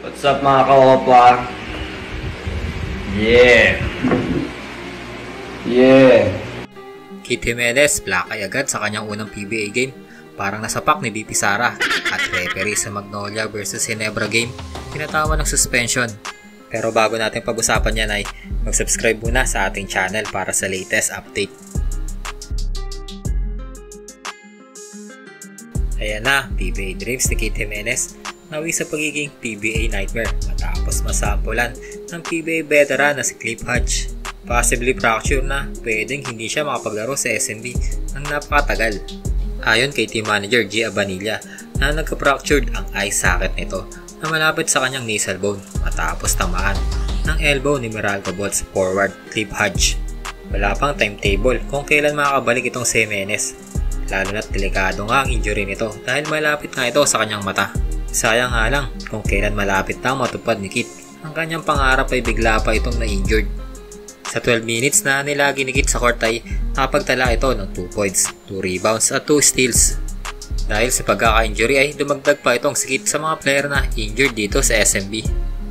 What's up mga kaopa? Yeah! Yeah! Kit Jimenez, black eye agad sa kanyang unang PBA game. Parang nasapak ni BP Sara at referee sa Magnolia vs Ginebra game, pinatawa ng suspension. Pero bago natin pag-usapan yan ay mag-subscribe muna sa ating channel para sa latest update. Ayan na, PBA Dreams ni Kit Jimenez nawi sa pagiging PBA nightmare matapos masampulan ng PBA veteran na si Cliff Hodge. Possibly fracture na, pwedeng hindi siya makapaglaro sa SMB ng napakatagal. Ayon kay team manager G. Abanilla na nagka-fractured ang eye socket nito na malapit sa kanyang nasal bone matapos tamaan ng elbow ni Meralco Bolts forward Cliff Hodge. Wala pang timetable kung kailan makakabalik itong si Jimenez, lalo na't delikado nga ang injury nito dahil malapit nga ito sa kanyang mata. Sayang nga lang kung kailan malapit na matupad ni Kit ang kanyang pangarap ay bigla pa itong na-injured. Sa 12 minutes na nilagi ni Kit sa court ay nakapagtala ito ng 2 points, 2 rebounds at 2 steals. Dahil sa pagkaka-injury ay dumagdag pa itong si Kit sa mga player na injured dito sa SMB.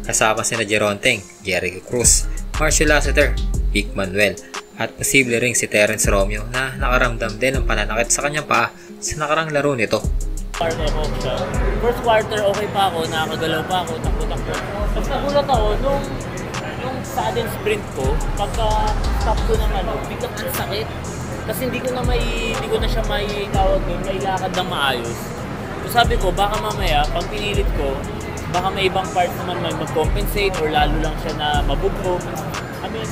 Kasama sina Geronteng, Jericho Cruz, Marshall Lasseter, Vic Manuel at posible ring si Terence Romeo na nakaramdam din ng pananakit sa kanyang paa sa nakarang laro nito. First quarter okay pa ako, nakakagalaw pa ako, takbo-takbo. Tapos nagulat ako nung sudden sprint ko, pagka-stop ko ng biglang ang sakit. Kasi hindi ko na siya may tawag doon, may lakad na maayos. So sabi ko, baka mamaya, pag pinilit ko, baka may ibang part naman may mag-compensate or lalo lang siya na mabugbog. I mean,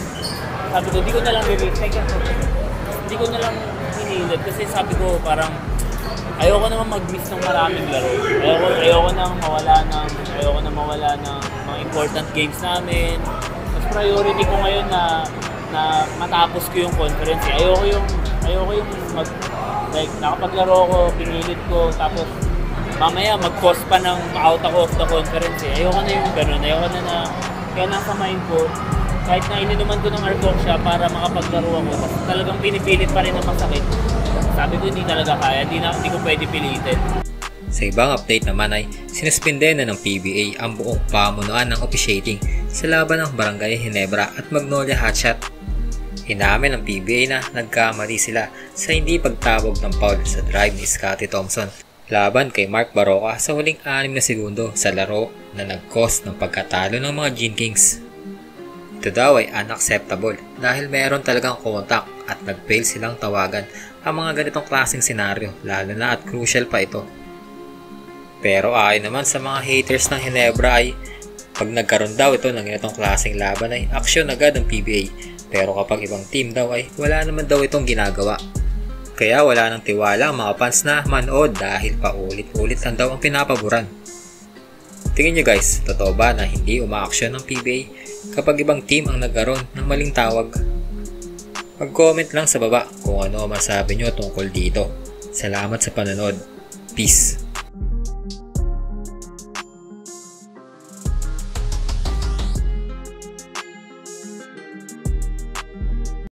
sabi ko, di ko na lang hindi ko na lang hinilit kasi sabi ko parang ayoko naman mag-miss ng maraming laro. Ayoko nang mawala ng mga important games namin. Mas priority ko ngayon na matapos ko yung conference. Ayoko yung nakapaglaro ko, pinilit ko, tapos mamaya mag-cause pa ng out ako of the conference. Ayoko na yung ganun. Kaya nasa mind ko, kahit na ininuman ko ng Arcoxia para makapaglaro ako, talagang pinipilit pa rin ang masakit. Sabi ko hindi talaga kaya, hindi ko pwede pilitin. Sa ibang update naman ay sinuspinde na ng PBA ang buong pamunuan ng officiating sa laban ng Barangay Ginebra at Magnolia Hotshot. Inamin ng PBA na nagkamali sila sa hindi pagtabog ng foul sa drive ni Scottie Thompson laban kay Mark Baroka sa huling 6 na segundo sa laro na nag-cause ng pagkatalo ng mga Gin Kings. Ito daw ay unacceptable dahil meron talagang contact at nag-fail silang tawagan ang mga ganitong klaseng senaryo, lalo na at crucial pa ito. Pero ayon naman sa mga haters ng Ginebra ay pag nagkaroon daw ito ng ganitong klaseng laban ay aksyon agad ng PBA, pero kapag ibang team daw ay wala naman daw itong ginagawa. Kaya wala nang tiwala ang mga fans na manood dahil paulit-ulit lang daw ang pinapaboran. Tingin nyo guys, totoo ba na hindi umaaksyon ng PBA kapag ibang team ang nagkaroon ng maling tawag? Mag-comment lang sa baba kung ano masabi nyo tungkol dito. Salamat sa panonood. Peace!